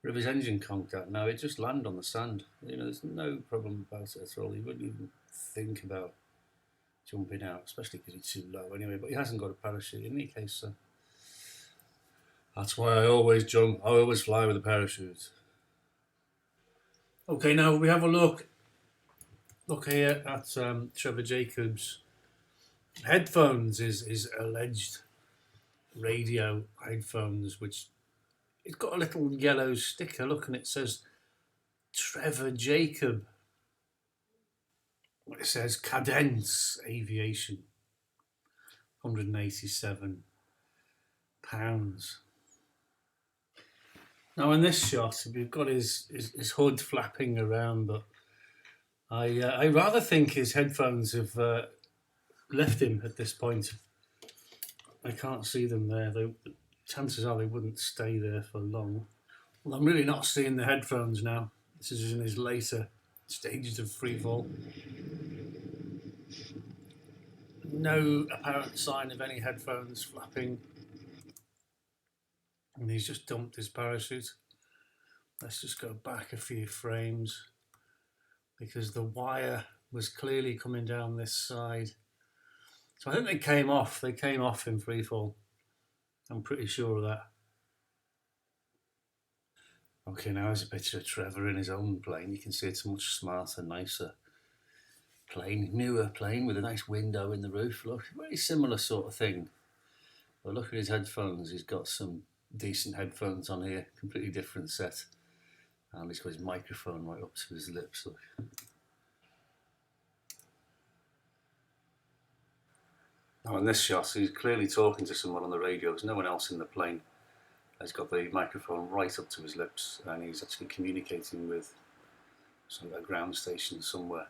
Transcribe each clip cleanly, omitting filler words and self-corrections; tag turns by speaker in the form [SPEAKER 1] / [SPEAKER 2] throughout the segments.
[SPEAKER 1] But if his engine conked out now, it just land on the sand. You know, there's no problem about it at all. He wouldn't even think about jumping out, especially because he's too low anyway. But he hasn't got a parachute in any case, so that's why I always jump. I always fly with a parachute. Okay, now we have a look here at Trevor Jacobs' headphones. Is alleged radio headphones, which it's got a little yellow sticker. Look, and it says Trevor Jacob. It says Cadence Aviation, £187. Now in this shot, we've got his hood flapping around, but I rather think his headphones have left him at this point. I can't see them there. Chances are they wouldn't stay there for long. Well, I'm really not seeing the headphones now. This is in his later stages of freefall. No apparent sign of any headphones flapping. And he's just dumped his parachute. Let's just go back a few frames because the wire was clearly coming down this side. So I think they came off. They came off in freefall. I'm pretty sure of that. Okay, now here's a picture of Trevor in his own plane. You can see it's a much smarter, nicer plane, newer plane with a nice window in the roof. Look, very similar sort of thing. But look at his headphones. He's got some decent headphones on here, completely different set. And he's got his microphone right up to his lips. Look. Now in this shot, he's clearly talking to someone on the radio. There's no one else in the plane. He's got the microphone right up to his lips, and he's actually communicating with a ground station somewhere.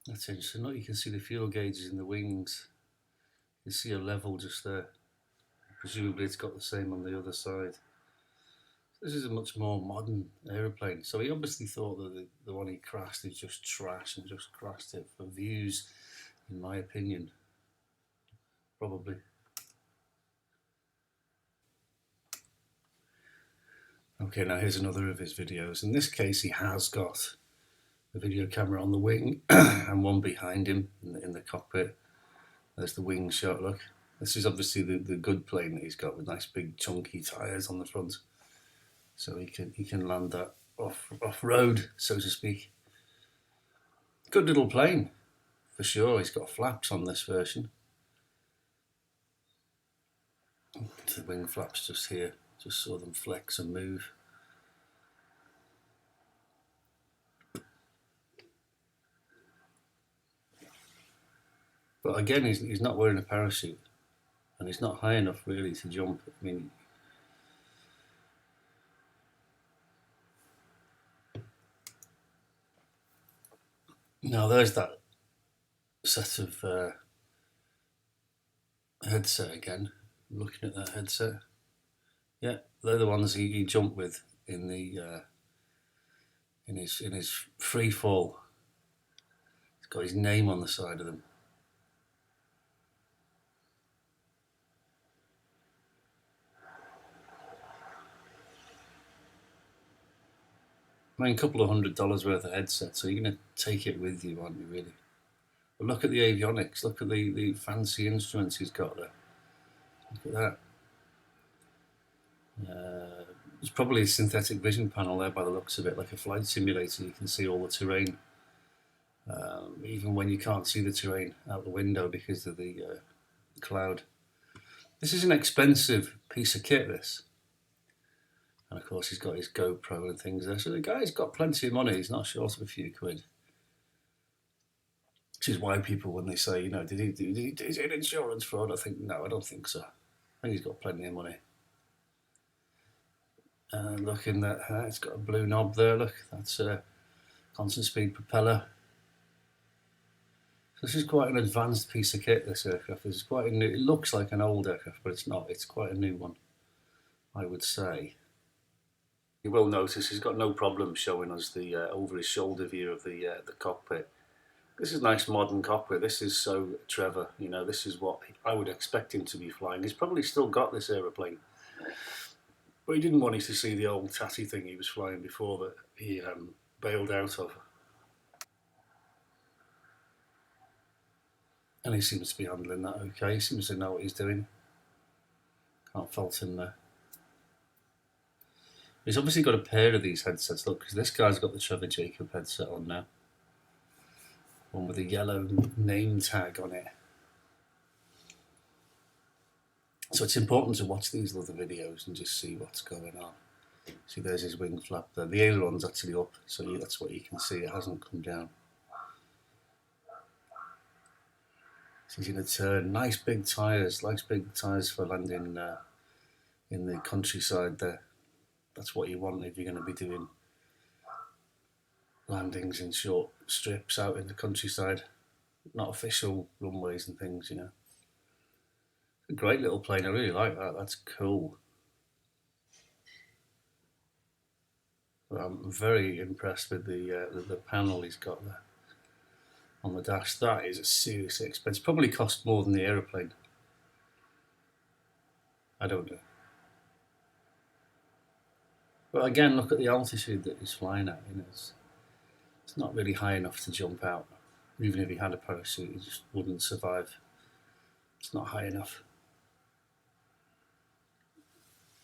[SPEAKER 1] That's interesting. Look, you can see the fuel gauges in the wings. You see a level just there. Presumably it's got the same on the other side. This is a much more modern aeroplane. So he obviously thought that the one he crashed is just trash and just crashed it for views, in my opinion. Probably. Okay, now here's another of his videos. In this case, he has got a video camera on the wing and one behind him in the cockpit. There's the wing shot, look. This is obviously the good plane that he's got with nice big chunky tyres on the front. So he can land that off-road, so to speak. Good little plane, for sure. He's got flaps on this version. The wing flaps just here. Just saw them flex and move. But again, he's not wearing a parachute, and he's not high enough really to jump. I mean, now there's that set of headset again. I'm looking at that headset. Yeah, they're the ones he jumped with in the in his free fall. It's got his name on the side of them. I mean, a couple of $100 worth of headset, so you're going to take it with you, aren't you, really? But look at the avionics, look at the fancy instruments he's got there. Look at that. There's probably a synthetic vision panel there by the looks of it, like a flight simulator. You can see all the terrain, even when you can't see the terrain out the window because of the cloud. This is an expensive piece of kit, this. And of course he's got his GoPro and things there. So the guy's got plenty of money. He's not short of a few quid. Which is why people, when they say, you know, is it insurance fraud? I think, no, I don't think so. I think he's got plenty of money. And look in that, it's got a blue knob there, look. That's a constant speed propeller. So this is quite an advanced piece of kit, this aircraft. This is quite a new, it looks like an old aircraft, but it's not. It's quite a new one, I would say. You will notice he's got no problem showing us the over his shoulder view of the cockpit. This is a nice modern cockpit. This is so Trevor, you know, this is what I would expect him to be flying. He's probably still got this aeroplane, but he didn't want us to see the old tatty thing he was flying before that he bailed out of. And he seems to be handling that okay. He seems to know what he's doing. Can't fault him there. He's obviously got a pair of these headsets, look, because this guy's got the Trevor Jacob headset on now. One with a yellow name tag on it. So it's important to watch these other videos and just see what's going on. See, there's his wing flap there. The aileron's actually up, so that's what you can see. It hasn't come down. So he's going to turn. Nice big tyres for landing in the countryside there. That's what you want if you're going to be doing landings in short strips out in the countryside. Not official runways and things, you know. A great little plane, I really like that. That's cool. I'm very impressed with the panel he's got there on the dash. That is a seriously expensive. Probably cost more than the aeroplane. I don't know. But again, look at the altitude that he's flying at. You know, it's not really high enough to jump out. Even if he had a parachute, he just wouldn't survive. It's not high enough.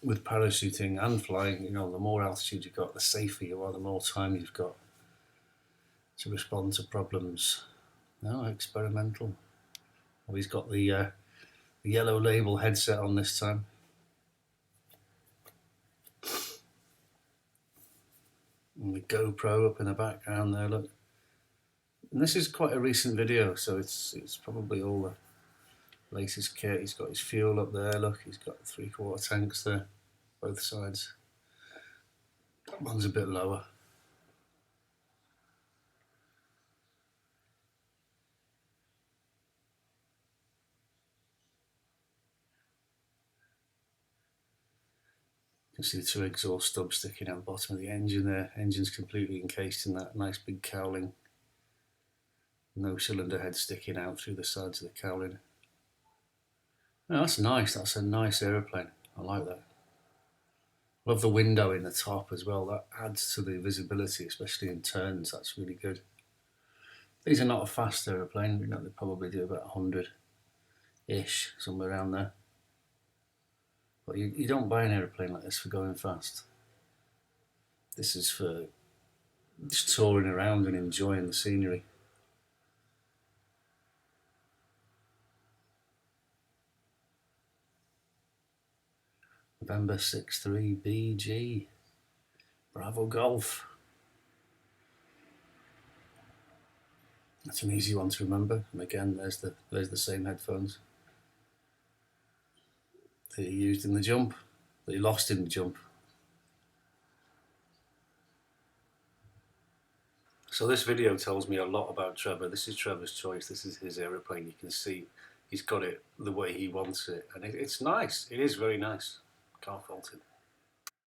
[SPEAKER 1] With parachuting and flying, you know, the more altitude you've got, the safer you are, the more time you've got to respond to problems. No, experimental. Oh, he's got the yellow label headset on this time. And the GoPro up in the background there, look. And this is quite a recent video, so it's probably all the latest kit. He's got his fuel up there, look, he's got 3/4 tanks there, both sides. That one's a bit lower. You can see the two exhaust stubs sticking out the bottom of the engine there. Engine's completely encased in that nice big cowling. No cylinder head sticking out through the sides of the cowling. Oh, that's nice. That's a nice aeroplane. I like that. Love the window in the top as well. That adds to the visibility, especially in turns. That's really good. These are not a fast aeroplane. You know, they probably do about 100-ish, somewhere around there. But you don't buy an aeroplane like this for going fast. This is for just touring around and enjoying the scenery. November 63 BG. Bravo Golf. That's an easy one to remember. And again, there's the same headphones that he used in the jump, that he lost in the jump. So this video tells me a lot about Trevor. This is Trevor's choice. This is his aeroplane. You can see he's got it the way he wants it. And it's nice. It is very nice. Can't fault it.